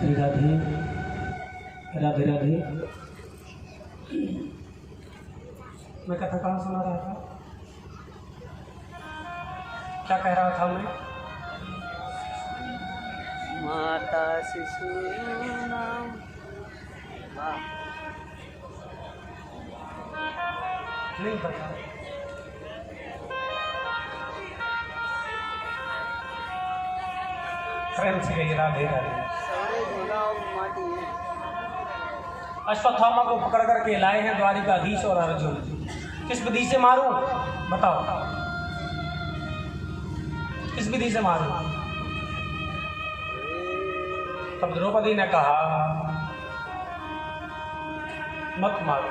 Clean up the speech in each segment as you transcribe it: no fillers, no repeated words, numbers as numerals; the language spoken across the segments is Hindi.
राधे राधे राधे राधे। मैं कथा कहाँ सुना रहा था, क्या कह रहा था मैं? माता शिशु नाम नहीं पता। प्रेम से कहिए राधे राधे। अश्वत्थामा को पकड़ करके लाए हैं द्वारिकाधीश और अर्जुन। किस विधि से मारूं बताओ, किस विधि से मारूं? तब द्रौपदी ने कहा मत मारो।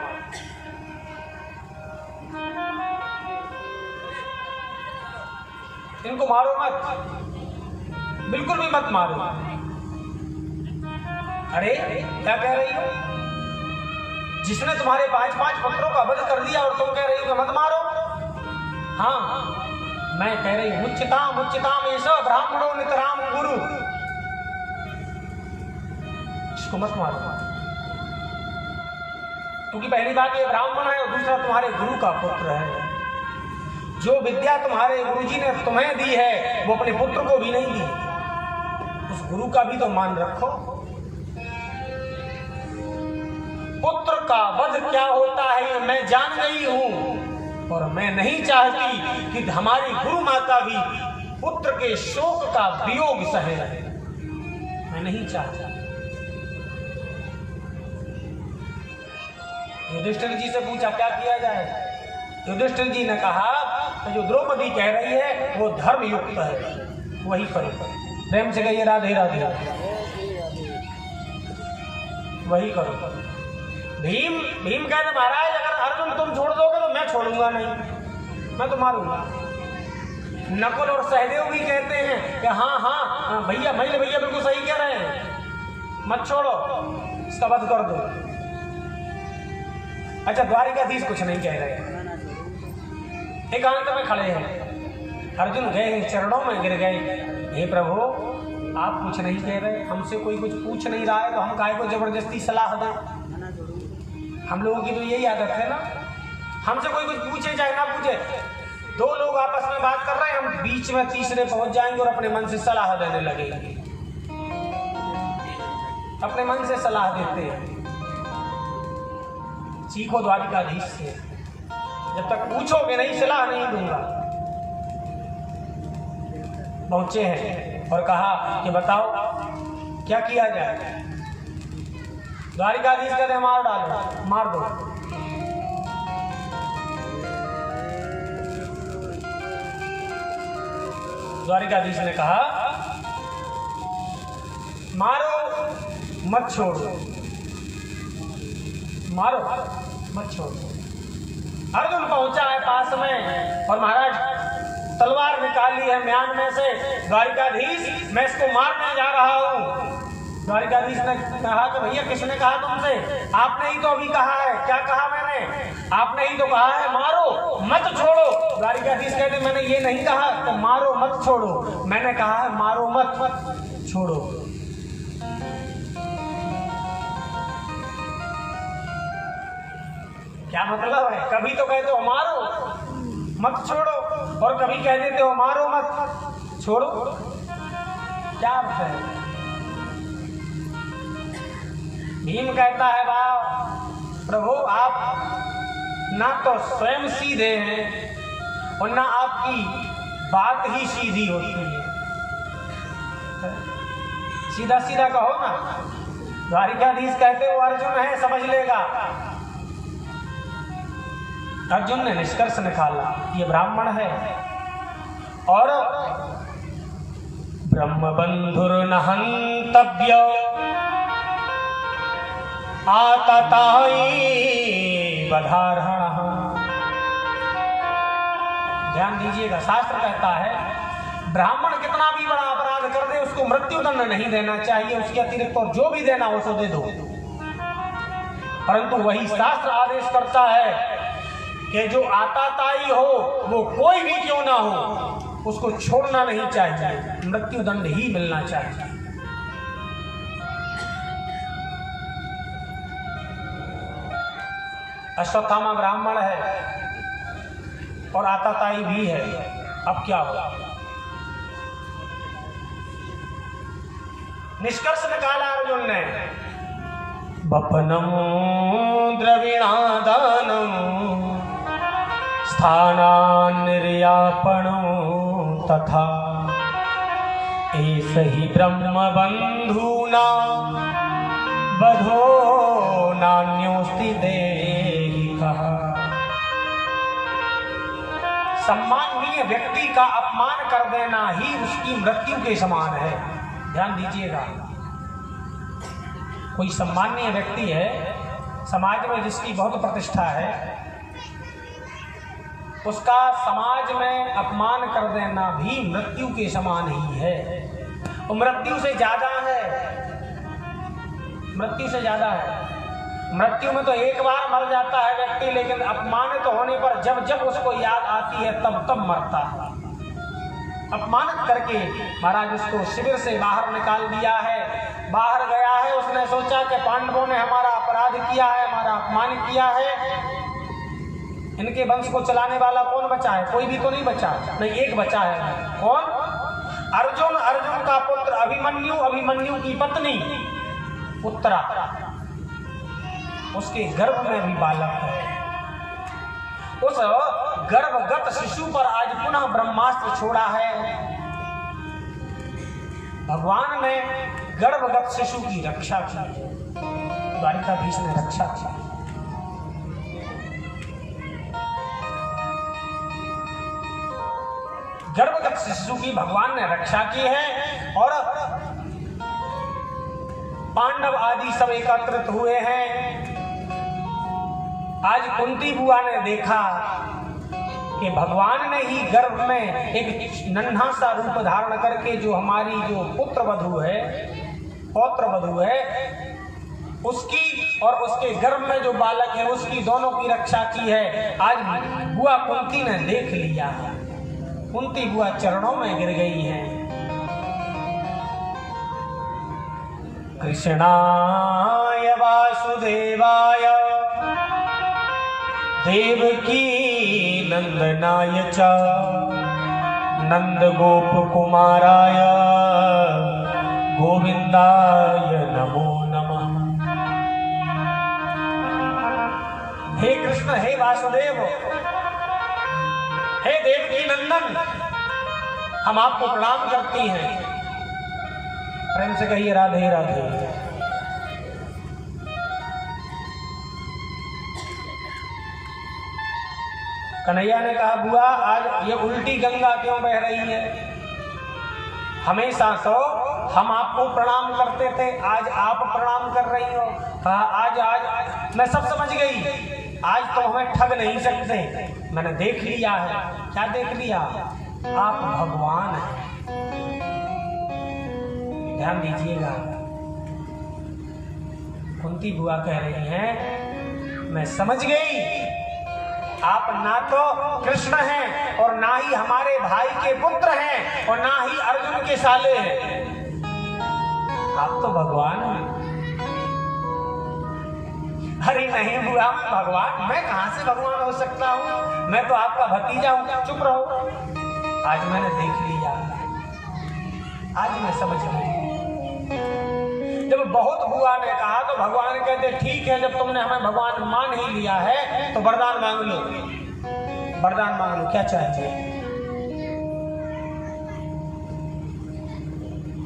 इनको मारो मत, बिल्कुल भी मत मारो। अरे क्या कह रही हो? जिसने तुम्हारे 5 पुत्रों का वध कर दिया और तुम कह रही हो कि मत मारो? हाँ, मैं कह रही हूं मुच्यताम एषः ब्राह्मणो नितराम गुरु। इसको मत मारो, क्योंकि पहली बात ये ब्राह्मण है और दूसरा तुम्हारे गुरु का पुत्र है। जो विद्या तुम्हारे गुरुजी ने तुम्हें दी है वो अपने पुत्र को भी नहीं दी। उस गुरु का भी तो मान रखो। पुत्र का वध क्या होता है मैं जान गई हूं, और मैं नहीं चाहती कि हमारी गुरु माता भी पुत्र के शोक का वियोग सहे। मैं नहीं चाहता। युधिष्ठिर जी से पूछा क्या किया जाए? युधिष्ठिर जी ने कहा कि जो द्रौपदी कह रही है वो धर्म युक्त है, वही करो। प्रेम से कहिए राधे राधे। वही करो। भीम कहते महाराज अगर अर्जुन तुम छोड़ दोगे तो मैं छोड़ूंगा नहीं, मैं तो मारूंगा। नकुल और सहदेव भी कहते हैं कि हाँ भैया भैया बिल्कुल सही कह रहे हैं, मत छोड़ो, इसका वध कर दो। अच्छा, द्वारिकाधीश कुछ नहीं कह रहे, एकांत में खड़े हैं। अर्जुन गए चरणों में गिर गए, हे प्रभु आप कुछ नहीं कह रहे, हमसे कोई कुछ पूछ नहीं रहा है तो हम काहे को जबरदस्ती सलाह दें? हम लोगों की तो यही आदत है ना, हमसे कोई कुछ पूछे चाहे ना पूछे, दो लोग आपस में बात कर रहे हैं, हम बीच में तीसरे पहुंच जाएंगे और अपने मन से सलाह देने लगेंगे। अपने मन से सलाह देते हैं। सीखो द्वारिकाधीश से, जब तक पूछोगे नहीं सलाह नहीं दूंगा। पहुंचे हैं और कहा कि बताओ क्या किया जाए? द्वारिकाधीश कहते मार डालो, मार दो। द्वारिकाधीश ने कहा मारो मत छोड़ो, मारो मत छोड़ो। अर्जुन पहुंचा है पास में और महाराज तलवार निकाली है म्यान में से। द्वारिकाधीश मैं इसको मारने जा रहा हूं। द्वारिकाधीश ने कहा कि भैया किसने कहा तुमसे? आपने ही तो अभी कहा है। क्या कहा मैंने? आपने ही तो कहा है मारो मत छोड़ो। द्वारिकाधीश कहते मैंने ये नहीं कहा तो मारो मत छोड़ो, मैंने कहा है मारो मत छोड़ो। क्या मतलब है? कभी तो कहते हो मारो मत छोड़ो और कभी कह देते हो मारो मत छोड़ो, क्या अर्थ है? भीम कहता है वाह प्रभु आप ना तो स्वयं सीधे हैं और ना आपकी बात ही सीधी होती है। सीधा सीधा कहो ना। द्वारिकाधीश कहते हो अर्जुन है समझ लेगा। अर्जुन ने निष्कर्ष निकाला ये ब्राह्मण है और ब्रह्म बंधुर न हंतव्य आतताई बधारण। ध्यान दीजिएगा, शास्त्र कहता है ब्राह्मण कितना भी बड़ा अपराध कर दे उसको मृत्युदंड नहीं देना चाहिए, उसके अतिरिक्त और जो भी देना हो सो दे दो। परंतु वही शास्त्र आदेश करता है कि जो आताताई हो वो कोई भी क्यों ना हो उसको छोड़ना नहीं चाहिए, मृत्युदंड ही मिलना चाहिए। अश्वत्थामा ब्राह्मण है और आताताई भी है, अब क्या होगा? निष्कर्ष निकाला अर्जुन ने, बपनम द्रविणादानम स्थानान्निर्यापणो तथा ऐसे ही ब्रह्म बंधूना बधो नान्योस्ति देहिकः। सम्माननीय व्यक्ति का अपमान कर देना ही उसकी मृत्यु के समान है। ध्यान दीजिएगा, कोई सम्माननीय व्यक्ति है समाज में जिसकी बहुत प्रतिष्ठा है, उसका समाज में अपमान कर देना भी मृत्यु के समान ही है। वो मृत्यु से ज्यादा है, मृत्यु से ज्यादा है। मृत्यु में तो एक बार मर जाता है व्यक्ति, लेकिन अपमानित होने पर जब जब उसको याद आती है तब तब मरता है। अपमानित करके महाराज उसको शिविर से बाहर निकाल दिया है, बाहर गया है। उसने सोचा कि पांडवों ने हमारा अपराध किया है, हमारा अपमान किया है, इनके वंश को चलाने वाला कौन बचा है? कोई भी तो नहीं बचा, नहीं एक बचा है। कौन? अर्जुन, अर्जुन का पुत्र अभिमन्यु, अभिमन्यु की पत्नी उत्तरा, उसके गर्भ में भी बालक है। उस गर्भगत शिशु पर आज पुनः ब्रह्मास्त्र छोड़ा है। भगवान ने गर्भगत शिशु की रक्षा की, द्वारिकाधीश ने रक्षा की। गर्भगत शिशु की भगवान ने रक्षा की है। और पांडव आदि सब एकत्रित हुए हैं। आज कुंती बुआ ने देखा कि भगवान ने ही गर्भ में एक नन्हा सा रूप धारण करके जो हमारी जो पुत्र वधू है, पौत्र वधू है, उसकी और उसके गर्भ में जो बालक है उसकी दोनों की रक्षा की है। आज बुआ कुंती ने देख लिया, कुंती बुआ चरणों में गिर गई है। कृष्णाय वासुदेवाय देवकी नंदनाय च नंद गोप कुमाराय गोविंदाय नमो नमः। हे कृष्ण, हे वासुदेव, हे देवकी नंदन, हम आपको प्रणाम करती हैं। प्रेम से कहिए राधे राधे। कन्हैया ने कहा, बुआ आज ये उल्टी गंगा क्यों बह रही है? हमेशा तो हम आपको प्रणाम करते थे, आज आप प्रणाम कर रही हो। कहा आज आज मैं सब समझ गई, आज तो हमें ठग नहीं सकते, मैंने देख लिया है। क्या देख लिया? आप भगवान हैं। ध्यान दीजिएगा, कुंती बुआ कह रही हैं, मैं समझ गई, आप ना तो कृष्ण हैं और ना ही हमारे भाई के पुत्र हैं और ना ही अर्जुन के साले हैं, आप तो भगवान हैं। अरे नहीं बुआ, भगवान मैं कहां से भगवान हो सकता हूं? मैं तो आपका भतीजा हूं। चुप रहो, आज मैंने देख लिया, आज मैं समझ गई। जब बहुत बुआ ने कहा तो भगवान कहते ठीक है, जब तुमने हमें भगवान मान ही लिया है तो वरदान मांग लो, वरदान मांग लो, क्या चाहिए?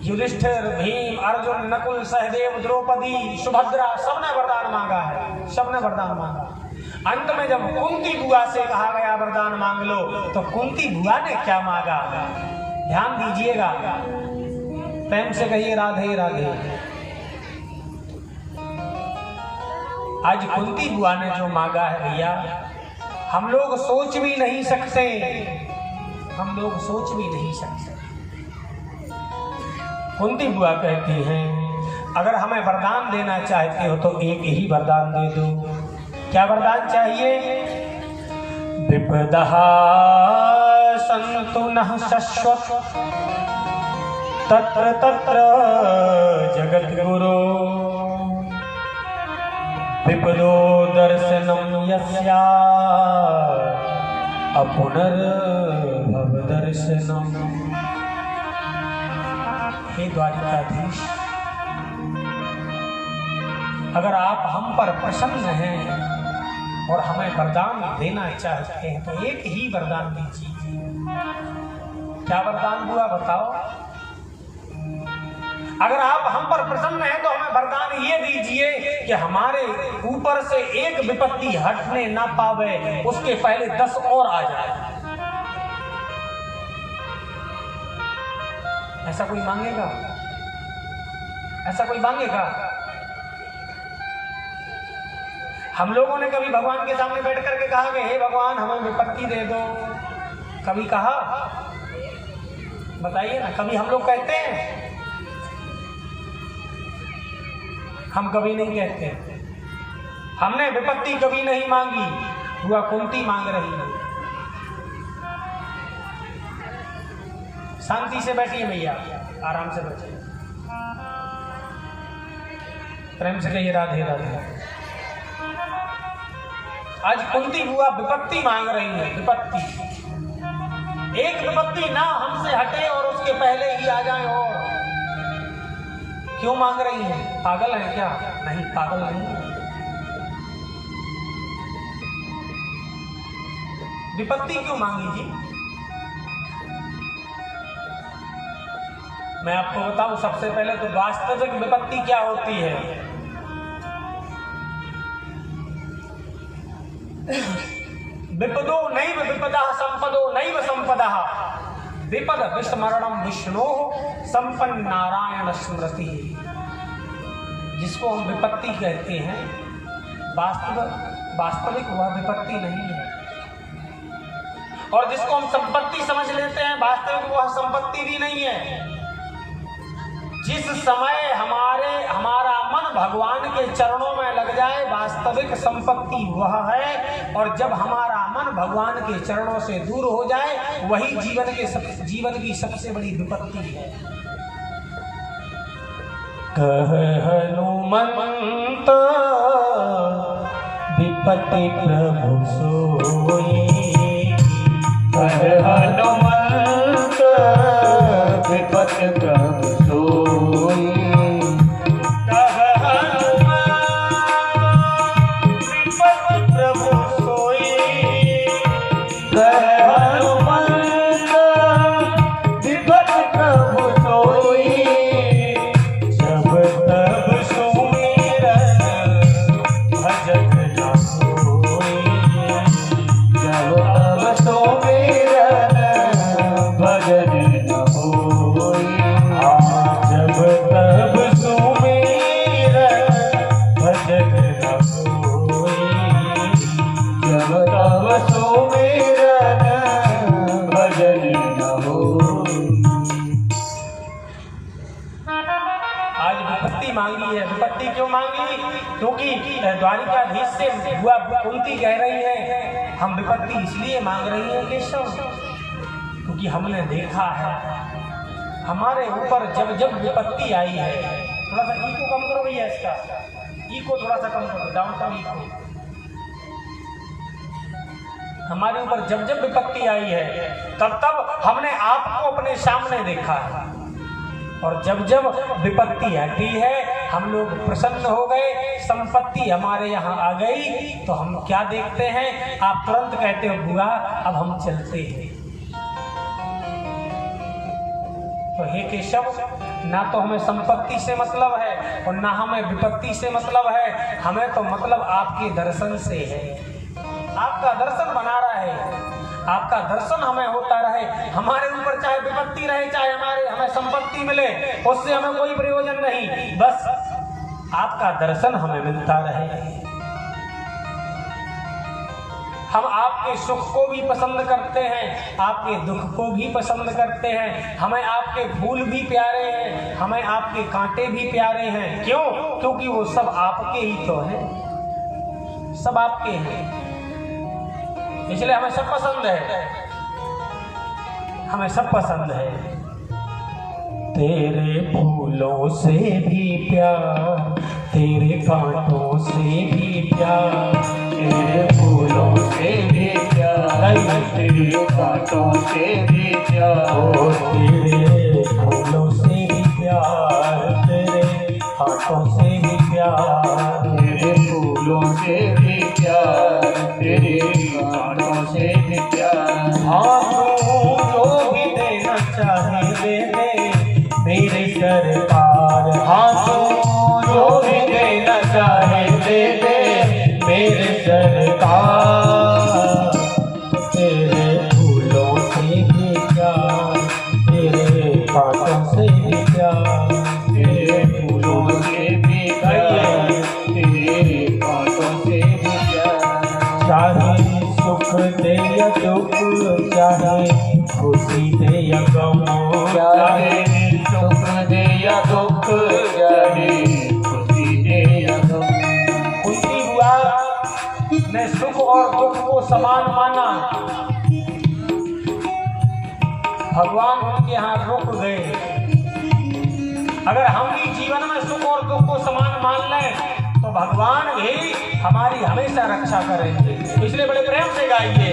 युधिष्ठिर, भीम, अर्जुन, नकुल, सहदेव, द्रौपदी, सुभद्रा, सबने वरदान मांगा है, सबने वरदान मांगा। अंत में जब कुंती बुआ से कहा गया वरदान मांग लो, तो कुंती बुआ ने क्या मांगा? ध्यान दीजिएगा, प्रेम से कहिए राधे राधे। आज कुंती बुआ ने जो मांगा है भैया, हम लोग सोच भी नहीं सकते, हम लोग सोच भी नहीं सकते। कुंती बुआ कहती हैं, अगर हमें वरदान देना चाहते हो तो एक ही वरदान दे दो। क्या वरदान चाहिए? विपदः सन्तु नः शश्वत् तत्र तत्र जगद्गुरो विपदो दर्शनम यस्या अपुनर्भव दर्शनम। हे द्वारिकाधीश, अगर आप हम पर प्रसन्न हैं और हमें वरदान देना चाहते हैं तो एक ही वरदान दीजिए। क्या वरदान हुआ बताओ? अगर आप हम पर प्रसन्न हैं तो हमें वरदान ये दीजिए कि हमारे ऊपर से एक विपत्ति हटने ना पावे, उसके पहले 10 और आ जाए। ऐसा कोई मांगेगा? ऐसा कोई मांगेगा? हम लोगों ने कभी भगवान के सामने बैठ करके कहा कि हे भगवान हमें विपत्ति दे दो? कभी कहा? बताइए ना, कभी हम लोग कहते हैं? हम कभी नहीं कहते। हमने विपत्ति कभी नहीं मांगी, हुआ कुंती मांग रही है। शांति से बैठिए भैया, आराम से बैठिए, प्रेम से कहिए राधे राधे। आज कुंती हुआ विपत्ति मांग रही है, विपत्ति। एक विपत्ति ना हमसे हटे और उसके पहले ही आ जाए। और क्यों मांग रही है? पागल है क्या? नहीं, पागल नहीं है। विपत्ति क्यों मांगी जी? मैं आपको बताऊं, सबसे पहले तो वास्तविक विपत्ति क्या होती है। विपदो नैव विपदा संपदो नैव संपदा विपद विस्मरणम विष्णु संपन्न नारायण स्मृति। जिसको हम विपत्ति कहते हैं, वास्तविक वह विपत्ति नहीं है। और जिसको हम संपत्ति समझ लेते हैं, वास्तविक वह संपत्ति भी नहीं है। जिस समय हमारा मन भगवान के चरणों में लग जाए, वास्तविक संपत्ति वह है। और जब हमारा मन भगवान के चरणों से दूर हो जाए, वही जीवन की सबसे बड़ी विपत्ति है। कह हनुमंत विपत्ति प्रभु सोई। कह हनुमंत विपत्ति प्रभु सोई। कह हनुमंत विपत्ति प्रभु सोई। कह हनुमंत विपत्ति प्रभु सोई। जब तब सुमिरन भजन न होई। जब तब सुमिरन भजन न होई। जब तब सुमिरन भजन न होई। जब तब सुमिरन भजन न होई। आज विपत्ति मांगी है। विपत्ति क्यों मांगी? क्योंकि द्वारिकाधीश से हुआ कुंती कह रही है हम विपत्ति इसलिए मांग रही है केशव, क्योंकि हमने देखा है हमारे ऊपर जब जब विपत्ति आई है। थोड़ा सा ई को कम करो भैया, इसका ई को थोड़ा सा कम करो, डाउन करो ई को। हमारे ऊपर जब जब विपत्ति आई है, तब तब हमने आपको अपने सामने देखा है। और जब जब विपत्ति हटी है, हम लोग प्रसन्न हो गए, संपत्ति हमारे यहाँ आ गई, तो हम क्या देखते हैं? आप तुरंत कहते हो बुआ अब हम चलते हैं। तो हे केशव, ना तो हमें संपत्ति से मतलब है और ना हमें विपत्ति से मतलब है। हमें तो मतलब आपके दर्शन से है। आपका दर्शन बना रहे, आपका दर्शन हमें होता रहे। हमारे ऊपर चाहे विपत्ति रहे, चाहे हमें संपत्ति मिले, उससे हमें कोई प्रयोजन नहीं। बस आपका दर्शन हमें मिलता रहे। हम आपके सुख को भी पसंद करते हैं, आपके दुख को भी पसंद करते हैं। हमें आपके फूल भी प्यारे हैं, हमें आपके कांटे भी प्यारे हैं। क्यों? क्योंकि वो सब आपके ही तो हैं, सब आपके हैं, इसलिए हमें सब पसंद है। हमें सब पसंद है। तेरे फूलों से भी प्यार, तेरे कांटों से भी प्यार, तेरे फूलों से भी प्यार, तेरे कांटों से भी प्यार, ओ तेरे फूलों से भी प्यार, तेरे कांटों से भी प्यार, तेरे फूलों से भी प्यार, तेरे कांटों से भी प्यार। हाँ तू जो भी देना चाहे दे दे मेरे सरकार, हाँ तू जो भी देना चाहे दे दे मेरे सरकार, तेरे फूलों से भी प्यार, तेरे कांटों से भी प्यार, तेरे फूलों से भी प्यार, तेरे कांटों से भी प्यार। चाहे सुख दे या दुख, चाहे खुशी दे या गम, चाहे सुख दे या दुख, चाहे खुशी दे या गम। कुंती बुआ ने सुख और दुख को समान माना, भगवान उनके यहाँ रुक गए। अगर हम भी जीवन में सुख और दुख को समान मान लें तो भगवान भी हमारी हमेशा रक्षा करेंगे। इसलिए बड़े प्रेम से गाइए,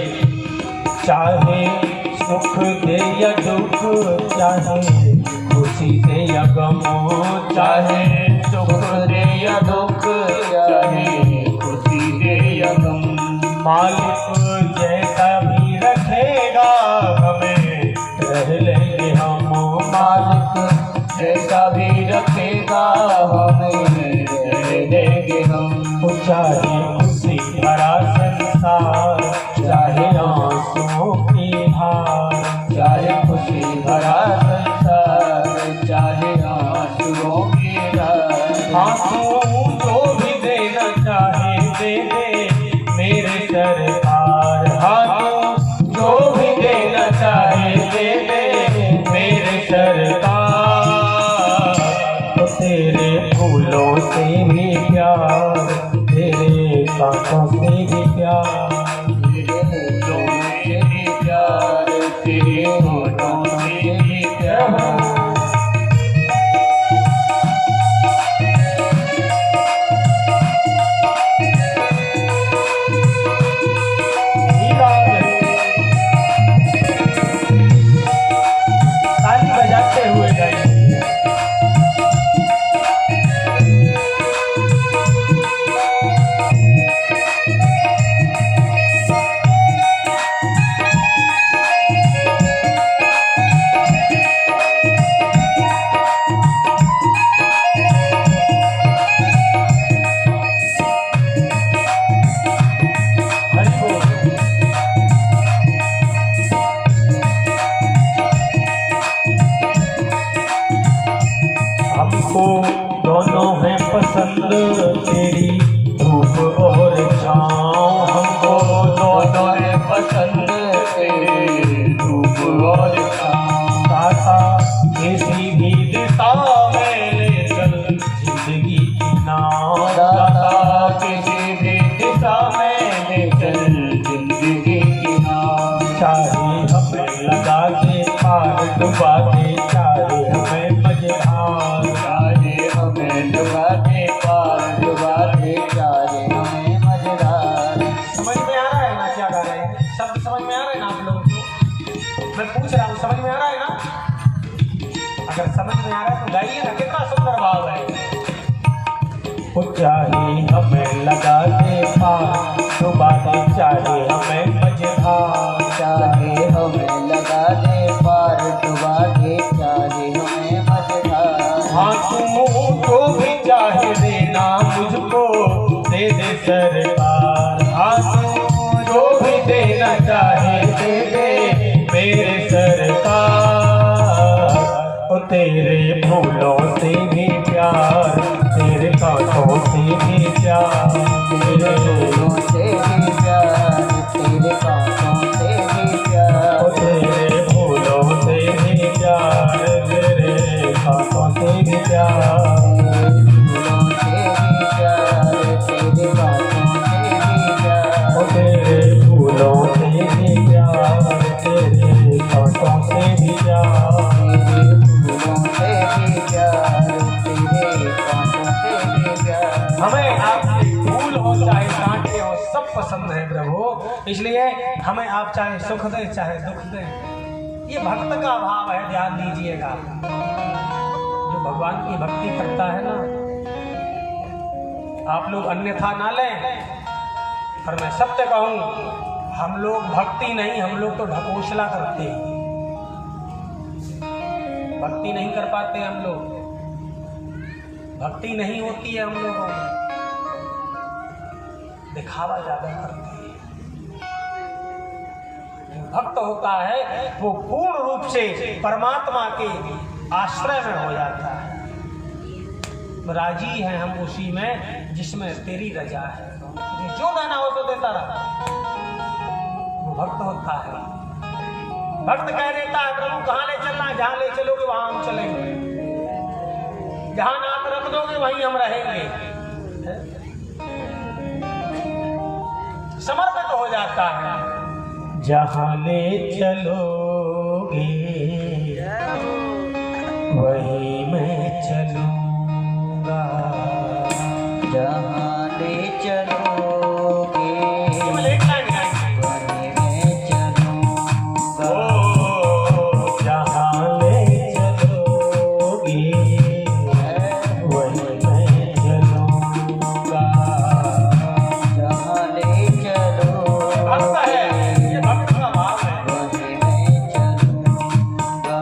चाहे सुख दे या दुख, चाहे खुशी दे या गम, चाहे सुख दे या दुख, चाहे खुशी दे या गम। मालिक जैसा भी रखेगा हमें रह लेंगे हम, मालिक जैसा भी रखेगा हमें रह लेंगे हम। चाहे खुशी भरा संसार, चाहे आंसुओं की धार, चाहे खुशी भरा संसार, चाहे आंसुओं की धार। हाँ तू जो भी देना चाहे दे दे मेरे सरकार, हाँ तू जो भी देना चाहे दे दे मेरे सरकार, तो तेरे फूलों से भी प्यार, तेरे कांटों से भी प्यार, तेरे फूलों से भी प्यार, तेरे होठों से भी प्यार। ताली बजाते हुए गाइए। हरि बोल। हमको दोनों है पसंद तेरी धूप और छाँव, हमको दोनों है पसंद तेरे धूप और छाँव। दाता किसी भी दिशा में ले चल जिंदगी की नाव, दाता किसी भी दिशा में ले चल जिंदगी की नाव। चाहे हमें लगा दे पार डुबा दे, चाहे हमें मझधार, चाहे हमें डुबा दे पार डुबा दे, चाहे हमें मझधार। समझ में आ रहा है ना क्या गा रहे हैं? शब्द समझ में आ रहे हैं ना आप लोगों को? मैं पूछ रहा हूँ, समझ में आ रहा है ना? अगर समझ में आ रहा है तो गाइए ना, कितना सुंदर भाव है। वो चाहे हमें लगा दे पार डुबा दे, चाहे हमें मझधार, चाहे हमें लगा दे पार डुबा दे, चाहे हमें मझधार। हाँ तू जो भी चाहे देना मुझको दे दे सरकार, हाँ तू जो भी देना चाहे दे दे मेरे सरकार, ओ तेरे फूलों से भी प्यार, तेरे कांटों से भी प्यार, तेरे फूलों से भी प्यार, तेरे कांटों से भी प्यार। ओ तेरे फूलों से भी प्यार, तेरे कांटों से भी प्यार। फूलों से भी प्यार, हमें आपके फूल हो चाहे कांटे हो सब पसंद है प्रभु। इसलिए हमें आप चाहे सुख दें चाहे दुख दें। ये भक्त का भाव है, ध्यान दीजिएगा। जो भगवान की भक्ति करता है ना, आप लोग अन्यथा ना लें, पर मैं सत्य कहूं, हम लोग भक्ति नहीं, हम लोग तो ढकोसला करते हैं। भक्ति नहीं कर पाते हम लोग, भक्ति नहीं होती है हम लोगों में, दिखावा ज्यादा करते हैं। जो भक्त होता है वो पूर्ण रूप से परमात्मा के आश्रय में हो जाता है। राजी हैं हम उसी में जिसमें तेरी रजा है। जो देना हो तो देता रहा, वो भक्त होता है। भक्त कह देता है प्रभु कहाँ ले चलना, जहाँ ले चलोगे वहां हम चलेंगे, जहाँ नाक रख दोगे वहीं हम रहेंगे। समर्पित हो जाता है। जहाँ ले चलोगे वहीं मैं चलूंगा, जहाँ ले चलोगे वहीं मैं चलूंगा, जहाँ ले चलोगे वहीं मैं चलूंगा। जहाँ ले चलोगे भक्त है, ये भक्त का भाव है। वहीं मैं चलूंगा,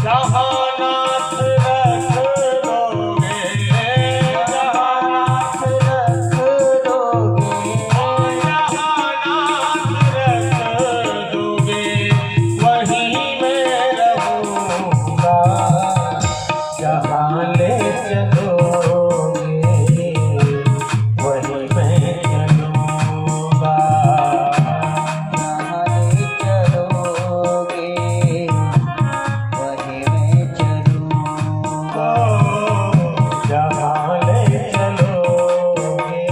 जहाँ नाथ रख दोगे, जहाँ नाथ रख दोगे जहाँ नाथ रख दोगे वहीं मैं रहूँगा। जहाँ ले चलोगे वहीं मैं चलूँगा। जहाँ ले चलोगे वहीं मैं चलूंगा, जहाँ ले चलोगे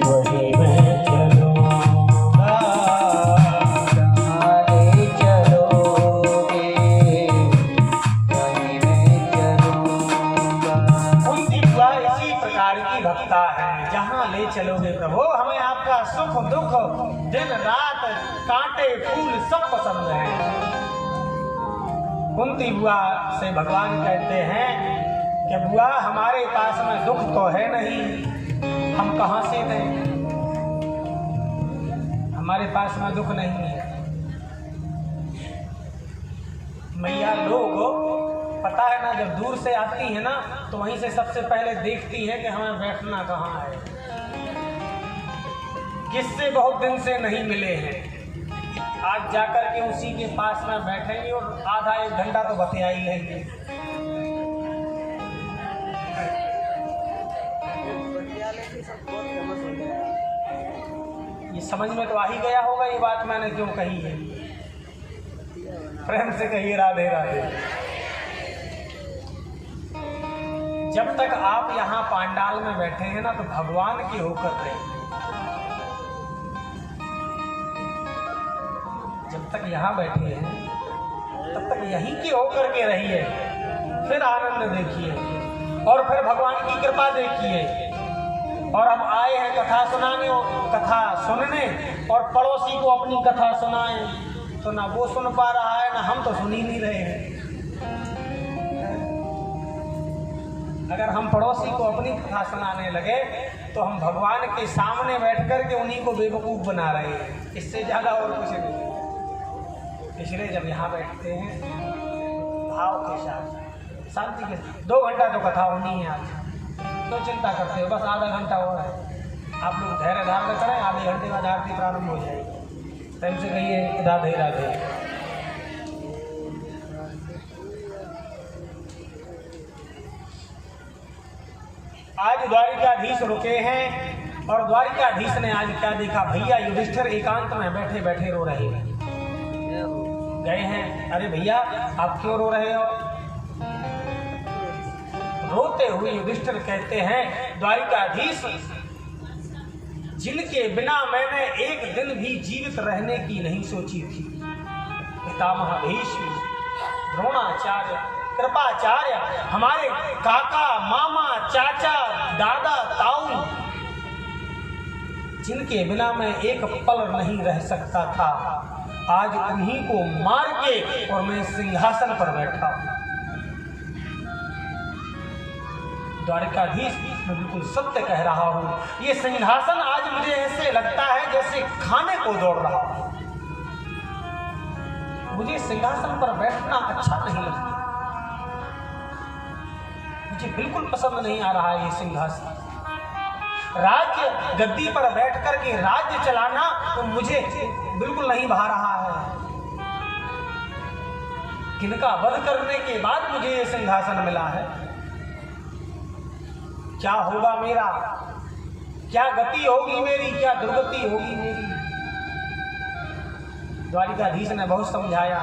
वहीं मैं चलूँगा। जहाँ ले चलोगे वहीं मैं चलूंगा। उनकी दुआ इसी प्रकार की भक्ता है। जहाँ ले चलोगे प्रभु, हमें आपका सुख दुख दिन रात कांटे फूल सब पसंद है। कुंती बुआ से भगवान कहते हैं कि बुआ हमारे पास में दुख तो है नहीं, हम कहाँ से दें, हमारे पास में दुख नहीं है। मैया लोग पता है ना, जब दूर से आती है ना तो वहीं से सबसे पहले देखती है कि हमें बैठना कहाँ है, किससे बहुत दिन से नहीं मिले हैं। आज जाकर के उसी के पास में बैठेंगे और आधा एक घंटा तो बतिया ही लेंगे। ये समझ में तो आ ही गया होगा ये बात मैंने क्यों कही है। प्रेम से कहिए राधे राधे। जब तक आप यहाँ पांडाल में बैठे हैं ना तो भगवान की होकर रहे। जब तक यहाँ बैठे हैं तब तक यहीं के होकर के रहिए, फिर आनंद देखिए और फिर भगवान की कृपा देखिए। और हम आए हैं कथा सुनाने और कथा सुनने, और पड़ोसी को अपनी कथा सुनाएं तो ना वो सुन पा रहा है ना हम तो सुन ही नहीं रहे हैं। अगर हम पड़ोसी को अपनी कथा सुनाने लगे तो हम भगवान के सामने बैठ कर के उन्हीं को बेवकूफ़ बना रहे हैं, इससे ज़्यादा और कुछ नहीं। इसलिए जब यहाँ बैठते हैं भाव के साथ शांति के साथ, 2 घंटा तो कथा होनी है आज, तो चिंता करते हो बस आधा घंटा हो रहा है। आप लोग धैर्य धारण करें, आधे घंटे बाद आरती प्रारंभ हो जाएगी। टाइम से कहिए राधे राधे। आज द्वारिकाधीश रुके हैं और द्वारिकाधीश ने आज क्या देखा, भैया युधिष्ठिर एकांत में बैठे बैठे रो रहे हैं। गए हैं, अरे भैया आप क्यों रो रहे हो? रोते हुए युधिष्ठिर कहते हैं, द्वारिकाधीश जिनके बिना मैंने एक दिन भी जीवित रहने की नहीं सोची थी, पितामह भीष्म, द्रोणाचार्य, कृपाचार्य, हमारे काका मामा चाचा, दादा, ताऊ, जिनके बिना मैं एक पल नहीं रह सकता था, आज उन्हीं को मार के और मैं सिंहासन पर बैठा हूं। द्वारिकाधीश, मैं बिल्कुल सत्य कह रहा हूं। ये सिंहासन आज मुझे ऐसे लगता है जैसे खाने को दौड़ रहा हूं। मुझे सिंहासन पर बैठना अच्छा नहीं लगता, मुझे बिल्कुल पसंद नहीं आ रहा है ये सिंहासन। राज्य गद्दी पर बैठ करके राज्य चलाना तो मुझे बिल्कुल नहीं भा रहा है। किनका वध करने के बाद मुझे ये सिंहासन मिला है। क्या होगा मेरा, क्या गति होगी मेरी, क्या दुर्गति होगी मेरी। द्वारिकाधीश ने बहुत समझाया।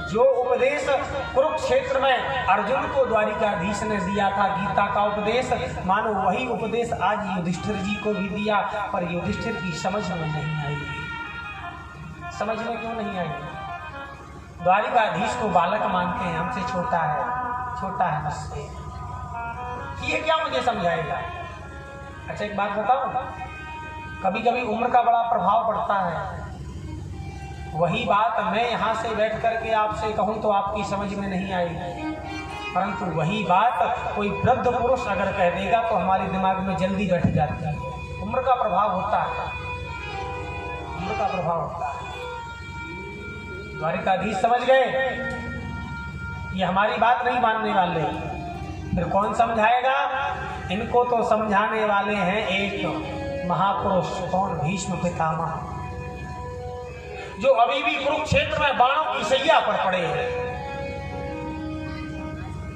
जो उपदेश कुरुक्षेत्र में अर्जुन को द्वारिकाधीश ने दिया था, गीता का उपदेश, मानो वही उपदेश आज युधिष्ठिर जी को भी दिया, पर युधिष्ठिर की समझ में नहीं आई। समझ में क्यों नहीं आई? द्वारिकाधीश को बालक मानते हैं, हमसे छोटा है मुझसे, ये क्या मुझे समझाएगा। अच्छा एक बात बताऊं, कभी कभी उम्र का बड़ा प्रभाव पड़ता है। वही बात मैं यहाँ से बैठ करके आपसे कहूँ तो आपकी समझ में नहीं आएगी, परंतु वही बात कोई वृद्ध पुरुष अगर कह देगा तो हमारे दिमाग में जल्दी बैठ जाती है। उम्र का प्रभाव होता है, उम्र का प्रभाव होता है। द्वारिकाधीश समझ गए ये हमारी बात नहीं मानने वाले, फिर कौन समझाएगा? इनको तो समझाने वाले हैं एक महापुरुष। कौन? भीष्म पितामह, जो अभी भी कुरुक्षेत्र में बाणों की सैया पर पड़े हैं।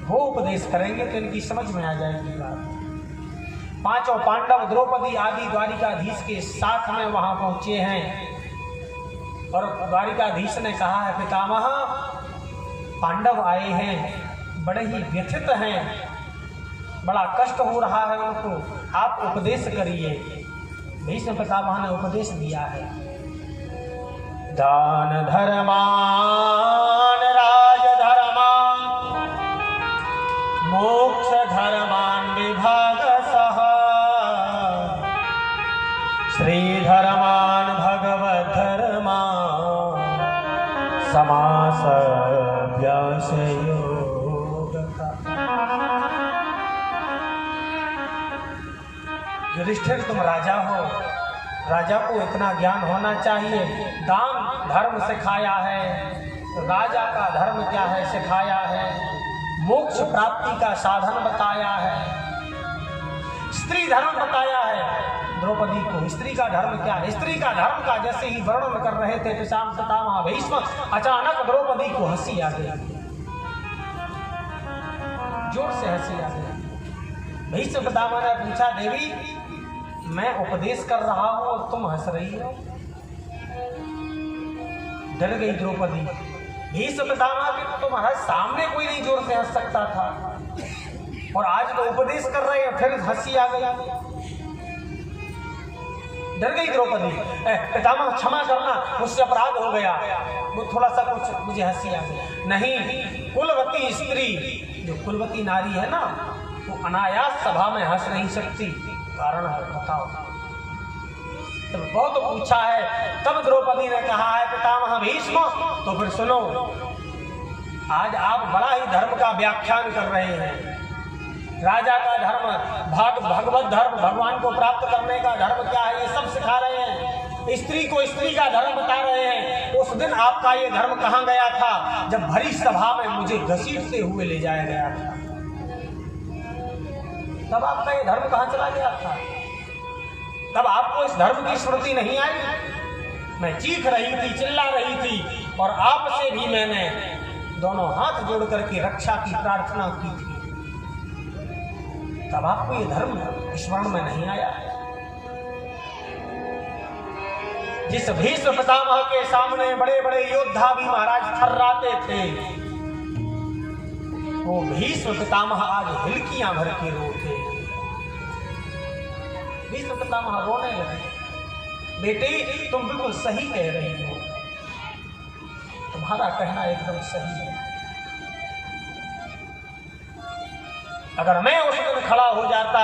वो उपदेश करेंगे तो इनकी समझ में आ जाएगी बात। पांचों पांडव, द्रौपदी आदि द्वारिकाधीश के साथ में वहां पहुंचे हैं और द्वारिकाधीश ने कहा है, पितामह पांडव आए हैं, बड़े ही व्यथित हैं, बड़ा कष्ट हो रहा है उनको, आप उपदेश करिए। भीष्म पितामह ने उपदेश दिया है। दान धर्मान राजधर्मान मोक्ष धर्मान विभागसः श्रीधर्मान भगवत धर्मान समास व्यास योगः। युधिष्ठिर तुम राजा हो, राजा को इतना ज्ञान होना चाहिए। दान धर्म सिखाया है, राजा का धर्म क्या है सिखाया है, मोक्ष प्राप्ति का साधन बताया है, स्त्री धर्म बताया है द्रौपदी को। स्त्री का धर्म क्या है? स्त्री का धर्म का जैसे ही वर्णन कर रहे थे पितामह भीष्म, अचानक द्रौपदी को हंसी आ गई, जोर से हंसी आ गई। भीष्म पितामह ने पूछा, देवी मैं उपदेश कर रहा हूं और तुम हंस रही हो? डर गई द्रौपदी। भीष्म पितामह के तुम्हारे सामने कोई नहीं जोर से हंस सकता था और आज तो उपदेश कर रहे हैं फिर हंसी आ गई। डर गई द्रौपदी। पितामह क्षमा करना, मुझसे अपराध हो गया, वो थोड़ा सा कुछ मुझे हंसी आ गई। नहीं, कुलवती स्त्री, जो कुलवती नारी है ना, वो अनायास सभा में हंस नहीं सकती। कारण है, बताओ। तो बहुत पूछा है, तब द्रौपदी ने कहा है, पितामह भीष्म तो फिर सुनो, आज आप बड़ा ही धर्म का व्याख्यान कर रहे हैं। राजा का धर्म, भगवत धर्म, भगवान को प्राप्त करने का धर्म क्या है, ये सब सिखा रहे हैं। स्त्री को स्त्री का धर्म बता रहे हैं। उस दिन आपका ये धर्म कहाँ गया था, जब भरी सभा में मुझे घसीटते हुए ले जाया गया था? तब आपका ये धर्म कहाँ चला गया था? तब आपको इस धर्म की स्मृति नहीं आई? मैं चीख रही थी, चिल्ला रही थी और आपसे भी मैंने दोनों हाथ जोड़ करके रक्षा की प्रार्थना की थी। तब आपको ये धर्म स्मरण में नहीं आया? जिस भीष्म पितामह के सामने बड़े बड़े योद्धा भी महाराज थर्राते थे, वो भीष्म पितामह आज हिलकियां भर के रोते। भीष्म पितामह रोने लगे। बेटे तुम बिल्कुल सही कह रही हो, तुम्हारा कहना एकदम सही है। अगर मैं उस दिन खड़ा हो जाता,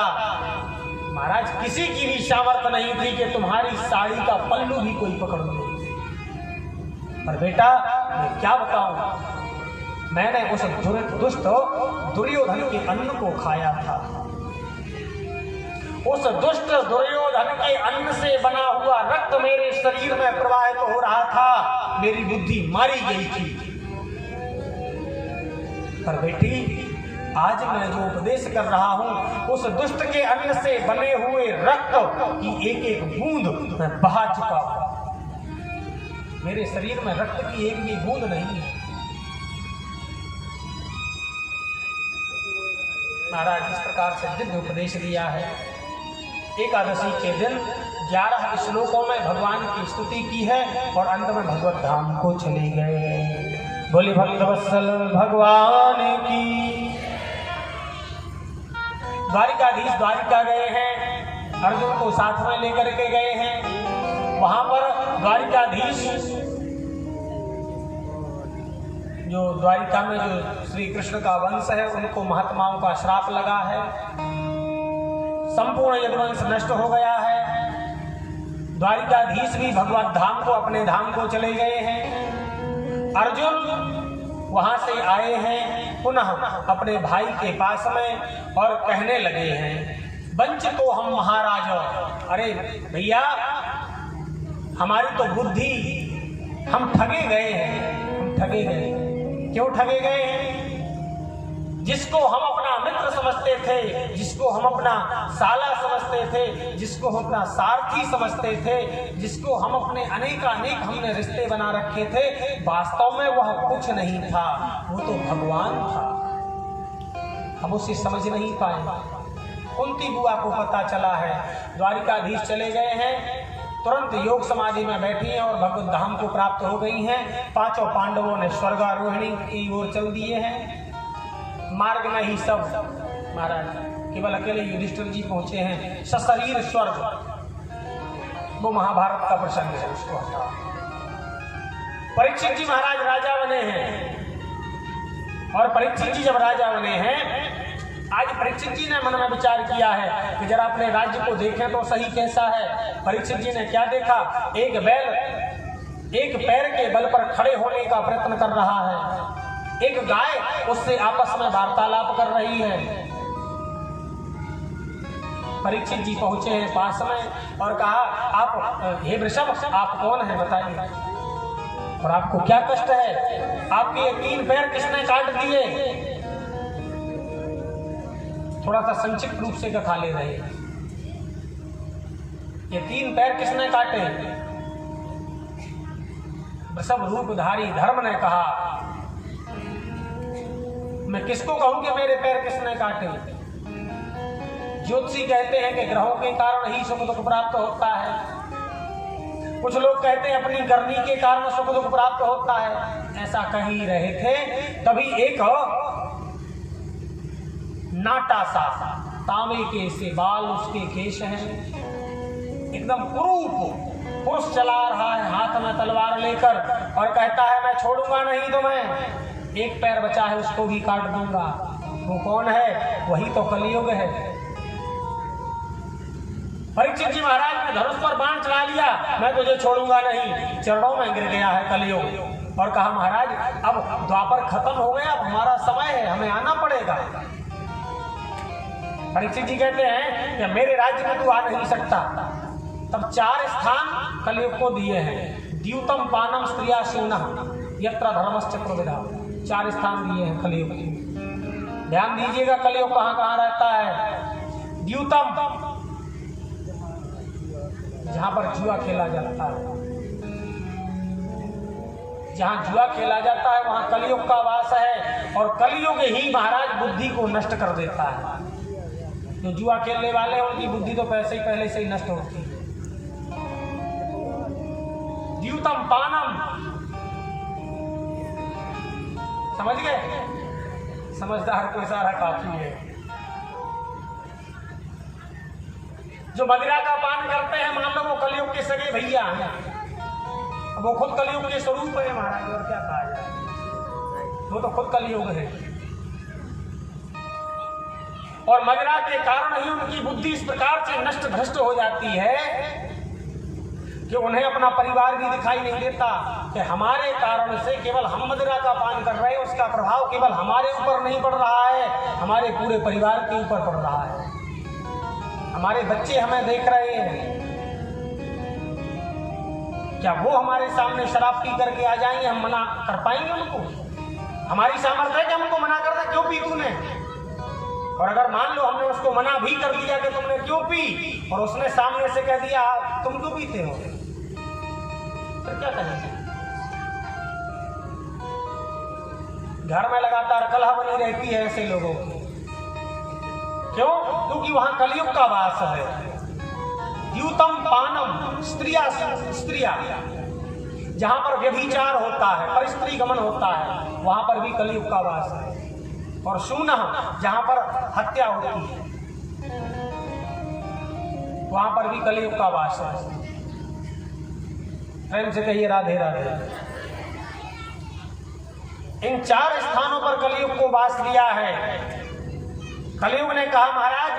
महाराज किसी की भी सामर्थ्य नहीं थी कि तुम्हारी साड़ी का पल्लू भी कोई पकड़ ले। पर बेटा मैं क्या बताऊं, मैंने उस दुष्ट दुर्योधन के अन्न को खाया था। उस दुष्ट दुर्योधन के अन्न से बना हुआ रक्त मेरे शरीर में प्रवाहित हो रहा था, मेरी बुद्धि मारी गई थी। पर बेटी आज मैं जो उपदेश कर रहा हूं, उस दुष्ट के अन्न से बने हुए रक्त की एक एक बूंद मैं बहा चुका हूं। मेरे शरीर में रक्त की एक भी बूंद नहीं है। महाराज इस प्रकार से दिव्य उपदेश दिया है। एकादशी के दिन 11 श्लोकों में भगवान की स्तुति की है और अंत में भगवत धाम को चले गए। बोले भक्तवत्सल भगवान की। द्वारिकाधीश द्वारिका गए हैं, अर्जुन को साथ में लेकर के गए हैं। वहां पर द्वारिकाधीश जो द्वारिका में जो श्री कृष्ण का वंश है, उनको महात्माओं का श्राप लगा है, संपूर्ण यदुवंश नष्ट हो गया है। द्वारिकाधीश भी भगवत धाम को, अपने धाम को चले गए हैं। अर्जुन वहां से आए हैं पुनः अपने भाई के पास में और कहने लगे हैं, वंचित तो हम महाराज। अरे भैया हमारी तो बुद्धि, हम ठगे गए हैं, हम ठगे गए। क्यों ठगे गए हैं? जिसको हम अपना मित्र समझते थे, जिसको हम अपना साला समझते थे, जिसको हम अपना सारथी समझते थे, जिसको हम अपने अनेकानेक हमने रिश्ते बना रखे थे, वास्तव में वह कुछ नहीं था, वो तो भगवान था। हम उसे समझ नहीं पाए। कुंती बुआ को पता चला है, द्वारिकाधीश चले गए हैं, तुरंत योग समाधि में बैठी हैं और भगवत धाम को प्राप्त हो गई हैं। पांचों पांडवों ने स्वर्गारोहिणी की ओर चल दिए हैं। मार्ग में ही सब महाराज केवल अकेले युधिष्ठिर जी पहुंचे हैं सशरीर स्वर्ग। वो महाभारत का प्रसंग है, उसको हटाओ। परीक्षित जी महाराज राजा बने हैं और परीक्षित जी जब राजा बने हैं, आज परीक्षित जी ने मन में विचार किया है कि जरा अपने राज्य को देखें तो सही कैसा है। परीक्षित जी ने क्या देखा, एक बैल एक पैर के बल पर खड़े होने का प्रयत्न कर रहा है, एक गाय उससे आपस में वार्तालाप कर रही है। परीक्षित जी पहुंचे हैं पास में और कहा, आप हे वृषभ, आप कौन हैं बताइए, और आपको क्या कष्ट है? आपके 3 पैर किसने काट दिए? थोड़ा सा संक्षिप्त रूप से कथा ले रहे हैं। ये 3 पैर किसने काटे? वृषभ रूपधारी धर्म ने कहा, मैं किसको कहूं कि मेरे पैर किसने काटे? ज्योतिषी कहते हैं कि ग्रहों के कारण ही सुख दुख प्राप्त होता है। कुछ लोग कहते हैं अपनी करनी के कारण सुख दुख प्राप्त होता है। ऐसा कह ही रहे थे, तभी एक नाटा सा तांबे के से बाल उसके केश हैं, एकदम कुरूप पुरुष चला रहा है हाथ में तलवार लेकर और कहता है, मैं छोड़ूंगा नहीं तुम्हें, एक पैर बचा है उसको भी काट दूंगा। वो कौन है? वही तो कलियुग है। परीक्षित जी महाराज ने धनुष पर बाण चला लिया, मैं तुझे छोड़ूंगा नहीं, चरणों में गिर गया है कलियुग और कहा, महाराज अब द्वापर खत्म हो गया, अब हमारा समय है, हमें आना पड़ेगा। परीक्षित जी कहते हैं कि मेरे राज्य में तू आ नहीं सकता। तब 4 स्थान कलियुग को दिए हैं। द्यूतम पानम स्त्रिया शूनः यत्र धर्मश्च प्रविधा। 4 स्थान दिए हैं कलियुग के। ध्यान दीजिएगा कलियुग कहाँ कहाँ रहता है। द्यूतम, जहां पर जुआ खेला जाता है, जहां जुआ खेला जाता है वहां कलियुग का वास है और कलियुग ही महाराज बुद्धि को नष्ट कर देता है। जो जुआ खेलने वाले हैं उनकी बुद्धि तो पहले से ही नष्ट होती है। द्यूतम पानम, समझ गए? समझदार को इशारा काफी है। जो मदिरा का पान करते हैं, मान लो वो कलियुग के सगे भैया हैं, वो खुद कलियुग के स्वरूप है महाराज, और क्या कहा जाए, वो तो खुद कलियुग है। और मदिरा के कारण ही उनकी बुद्धि इस प्रकार से नष्ट भ्रष्ट हो जाती है कि उन्हें अपना परिवार भी दिखाई नहीं देता, कि हमारे कारण से केवल हम मदिरा का पान कर रहे हैं, उसका प्रभाव केवल हमारे ऊपर नहीं पड़ रहा है, हमारे पूरे परिवार के ऊपर पड़ रहा है। हमारे बच्चे हमें देख रहे हैं, क्या वो हमारे सामने शराब पी करके आ जाएंगे, हम मना कर पाएंगे उनको? हमारी सामर्थ्य है कि हमको मना कर दे, क्यों पी तूने? और अगर मान लो हमने उसको मना भी कर दिया कि तुमने क्यों पी, और उसने सामने से कह दिया तुम क्यों पीते हो, तो क्या कहेंगे? घर में लगातार कलह बनी रहती है ऐसे लोगों की। क्यों? क्योंकि वहां कलयुग का वास है। यूतम पानम स्त्रिया, जहां पर व्यभिचार होता है, पर स्त्री गमन होता है, वहां पर भी कलयुग का वास है। और शूनः, जहां पर हत्या होती है, वहां पर भी कलयुग का वास है। प्रेम से कहिए राधे राधे। इन 4 स्थानों पर कलयुग को वास दिया है। कलयुग ने कहा महाराज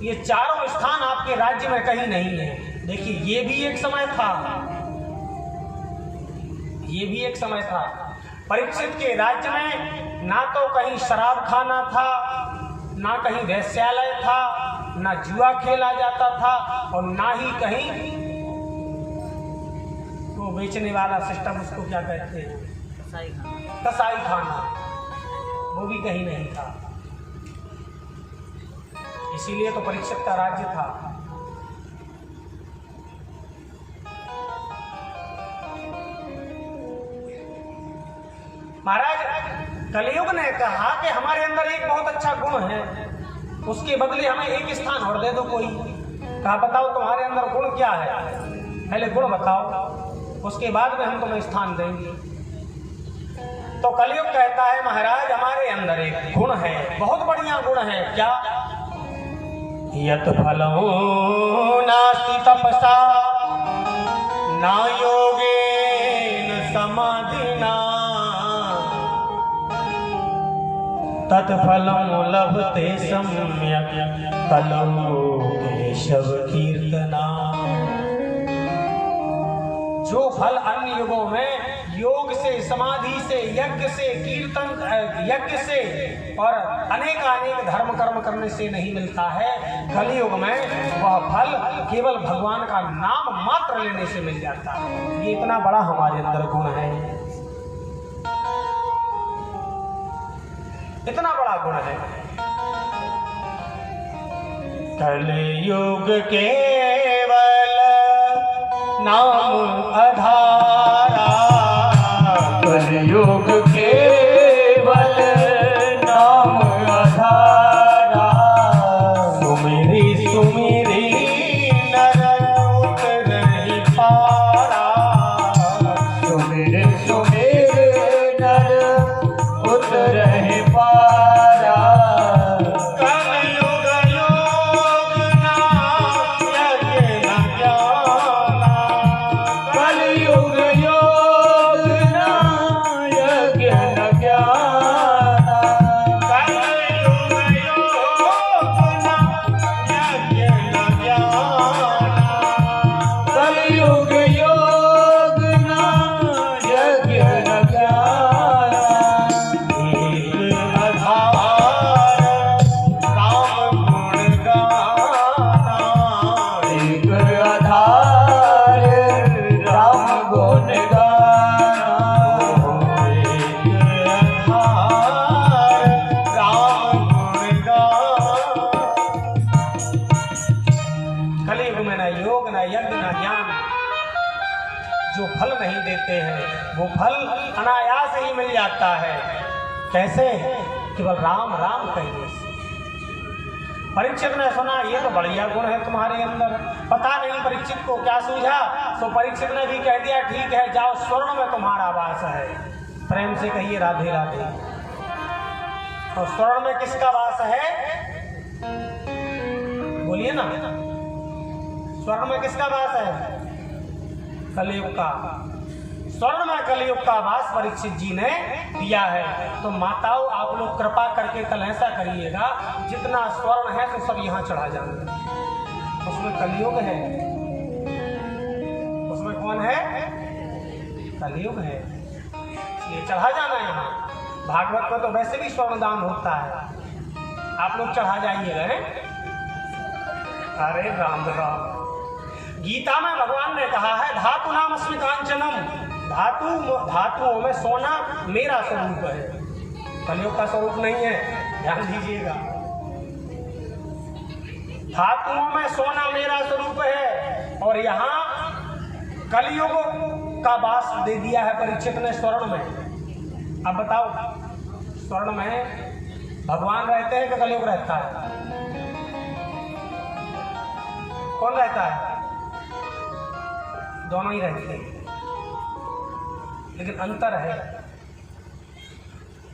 ये चारों स्थान आपके राज्य में कहीं नहीं है। देखिए ये भी एक समय था, ये भी एक समय था। परीक्षित के राज्य में ना तो कहीं शराब खाना था, ना कहीं वेश्यालय था, ना जुआ खेला जाता था, और ना ही कहीं वो बेचने वाला सिस्टम, उसको क्या कहते हैं, कसाई खाना, वो भी कहीं नहीं था। इसीलिए तो परीक्षित का राज्य था। महाराज कलयुग ने कहा कि हमारे अंदर एक बहुत अच्छा गुण है, उसके बदले हमें एक स्थान और दे दो कोई। कहा बताओ तुम्हारे अंदर गुण क्या है, पहले गुण बताओ, उसके बाद में हम तुम्हें स्थान देंगे। तो कलयुग कहता है महाराज हमारे अंदर एक गुण है, बहुत बढ़िया गुण है। क्या? यत फलो नास्ति तपसा ना योगेन समाधिना तत्फलं लभते सम्यक् कलौ केशव कीर्तना। जो फल अन्य युगों में योग से, समाधि से, यज्ञ से, कीर्तन यज्ञ से और अनेक धर्म कर्म करने से नहीं मिलता है, कलयुग में वह फल केवल भगवान का नाम मात्र लेने से मिल जाता है। ये इतना बड़ा हमारे अंदर गुण है, इतना बड़ा गुण है। कलयुग केवल नाम आधारा, कलयुग केवल नाम आधारा, सुमिरी सुमिरी नर उतरहि पारा, सुमिर सुमिर नर उतरहि पारा। कलयुग योग ना यज्ञ न ज्ञाना, कलयुग योग न यज्ञ न ज्ञाना, कलयुग योग ना यज्ञ न ज्ञाना, कलयुग योग न यज्ञ न ज्ञाना। एक आधार राम गुण गाना, एक आधार राम गुण गाना, एक आधार राम गुण गाना। कलयुग में न योग न यज्ञ न ज्ञान, जो फल नहीं देते हैं वो फल अनायास ही मिल जाता है। कैसे? केवल राम राम कहने से। परीक्षित ने सुना ये तो बढ़िया गुण है तुम्हारे अंदर, पता नहीं परीक्षित को क्या सूझा, तो परीक्षित ने भी कह दिया ठीक है जाओ, स्वर्ण में तुम्हारा वास है। प्रेम से कहिए राधे राधे। तो स्वर्ण में किसका वास है? बोलिए ना, स्वर्ण में किसका वास है? कलयुग का। स्वर्ण में कलयुग का वास परीक्षित जी ने दिया है। तो माताओं आप लोग कृपा करके कल ऐसा करिएगा, जितना स्वर्ण है तो सब यहाँ चढ़ा जाना। उसमें कलयुग है, उसमें कौन है? कलयुग है, ये चढ़ा जाना यहाँ। भागवत में तो वैसे भी स्वर्ण दान होता है, आप लोग चढ़ा जाइएगा। अरे राम राम। गीता में भगवान ने कहा है धातु नाम अस्मि कांचनम, धातुओं में सोना मेरा स्वरूप है, कलयुग का स्वरूप नहीं है, ध्यान दीजिएगा। धातुओं में सोना मेरा स्वरूप है और यहाँ कलयुग का वास दे दिया है परीक्षित ने स्वर्ण में। अब बताओ, स्वर्ण में भगवान रहते हैं कि कलयुग रहता है? कौन रहता है? दोनों ही रहते हैं, लेकिन अंतर है।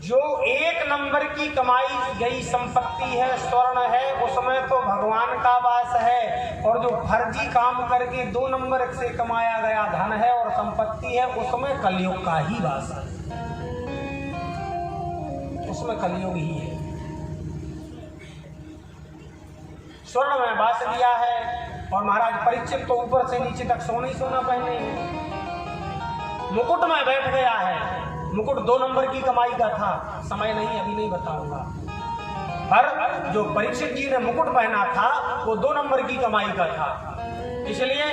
जो एक नंबर की कमाई गई संपत्ति है, स्वर्ण है, उसमें तो भगवान का वास है, और जो फर्जी काम करके 2 नंबर से कमाया गया धन है और संपत्ति है, उसमें कलयुग का ही वास है, उसमें कलयुग ही है। स्वर्ण में वास दिया है और महाराज परीक्षित तो ऊपर से नीचे तक सोना ही सोना पहने हैं। मुकुट में बैठ गया है, मुकुट 2 नंबर की कमाई का था, समय नहीं अभी नहीं बताऊंगा, पर जो परीक्षित जी ने मुकुट पहना था वो 2 नंबर की कमाई का था, इसलिए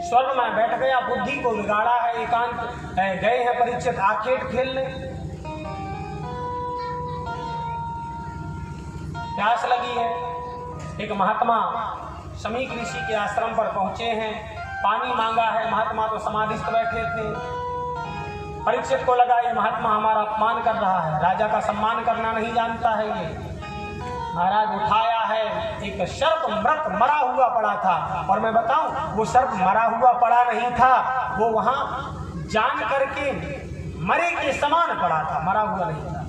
स्वर्ण में बैठ गया, बुद्धि को बिगाड़ा है। एकांत गए हैं परीक्षित आखेट खेलने, प्यास लगी है, एक महात्मा समीक ऋषि के आश्रम पर पहुंचे हैं, पानी मांगा है। महात्मा तो समाधिस्थ बैठे थे। परीक्षित को लगा ये महात्मा हमारा अपमान कर रहा है, राजा का सम्मान करना नहीं जानता है ये। महाराज उठाया है, एक सर्प मृत मरा हुआ पड़ा था, और मैं बताऊं वो सर्प मरा हुआ पड़ा नहीं था, वो वहां जान करके मरे के समान पड़ा था, मरा हुआ नहीं था,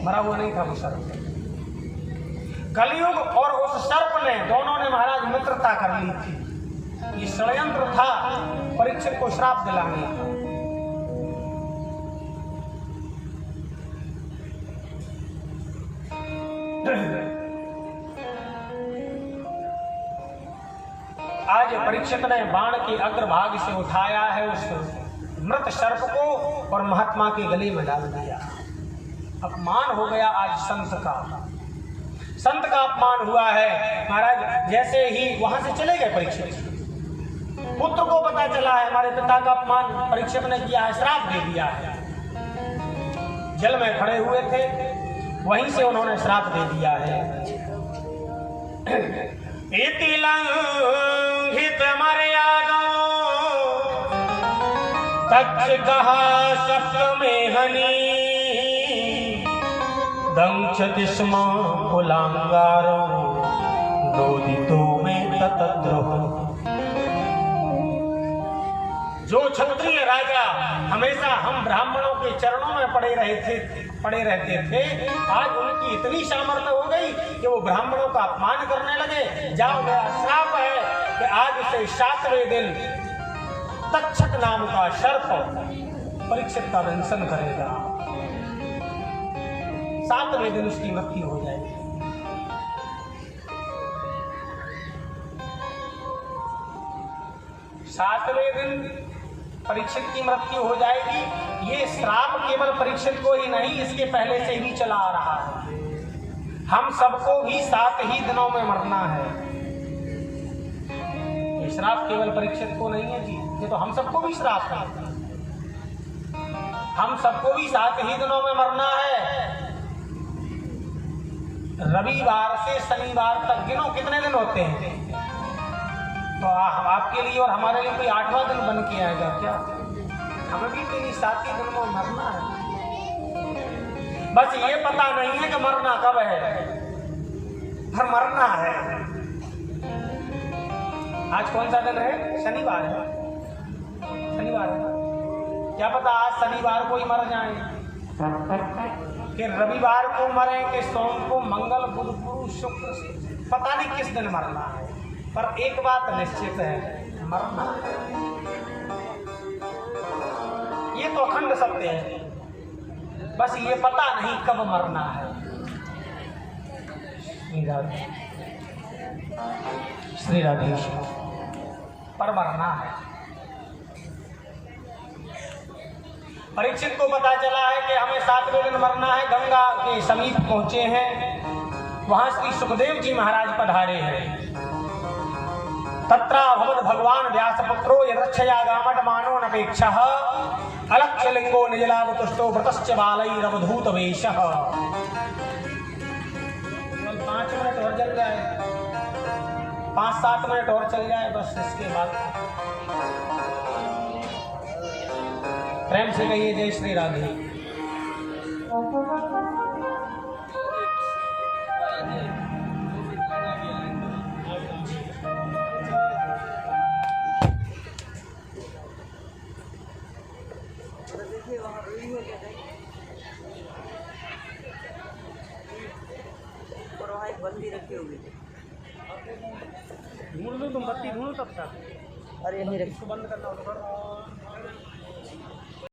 मरा हुआ नहीं था वो सर्प। कलयुग और उस सर्प ने, दोनों ने महाराज मित्रता कर ली थी। ये षड्यंत्र था परीक्षित को श्राप दिलाने का। आज परीक्षित ने बाण के अग्रभाग से उठाया है उस मृत सर्प को और महात्मा के गले में डाल दिया। अपमान हो गया आज संत का, संत का अपमान हुआ है। महाराज जैसे ही वहां से चले गए परीक्षित, पुत्र को पता चला है हमारे पिता का अपमान परीक्षित ने किया है, श्राप दे दिया है। जल में खड़े हुए थे, वहीं से उन्होंने श्राप दे दिया है। इति लंघित मर्यादा तच्च कहा सप्तमे हनि, दंक्षति स्म कुलांगारो नोदितो में ततद्रोह। जो क्षत्रिय राजा हमेशा हम ब्राह्मणों के चरणों में पड़े रहते थे, आज उनकी इतनी सामर्थ्य हो गई कि वो ब्राह्मणों का अपमान करने लगे। जाओ गया श्राप है कि आज से 7वें दिन तक्षक नाम का सर्प परीक्षित का दंशन करेगा, 7वें दिन उसकी मृत्यु हो जाएगी। सातवें दिन परीक्षित की मृत्यु हो जाएगी। ये श्राप केवल परीक्षित को ही नहीं, इसके पहले से ही चला आ रहा है। हम सबको भी 7 ही दिनों में मरना है। ये श्राप केवल परीक्षित को नहीं है जी, ये तो हम सबको भी श्राप है। हम सबको भी 7 ही दिनों में मरना है। रविवार से शनिवार तक गिनो कितने दिन होते हैं, तो आपके लिए और हमारे लिए कोई 8वां दिन बन के आएगा क्या? हमें भी तेरी 7 ही दिन में मरना है। बस ये पता नहीं है कि मरना कब है, पर मरना है। आज कौन सा दिन है? शनिवार है, शनिवार है। क्या पता आज शनिवार को ही मर जाए, कि रविवार को मरे, कि सोम को, मंगल, बुध, गुरु, शुक्र, पता नहीं किस दिन मरना है। पर एक बात निश्चित है, मरना है। तो अखंड सत्य है, बस ये पता नहीं कब मरना है। श्री राधेश्याम पर मरना है। परीक्षित को पता चला है कि हमें 7वें दिन मरना है। गंगा के समीप पहुंचे हैं, वहां श्री सुखदेव जी महाराज पधारे हैं। तत्रा भवद भगवान व्यासपुत्रो यदक्षयागामट मानो नपेक्षः अलक्ष्य लिंगो निजलाभ तुष्टो व्रतश्च बालैरवधूत वेशः। 5 मिनट और चल जाए, 5-7 मिनट और चल जाए, बस इसके बाद प्रेम से कहिए जय श्री राधे। और वहाँ एक बत्ती रखी होगी, ढूंढ लो तुम, बत्ती ढूंढो तब तक। और यहीं रखी। इसको बंद करना होगा।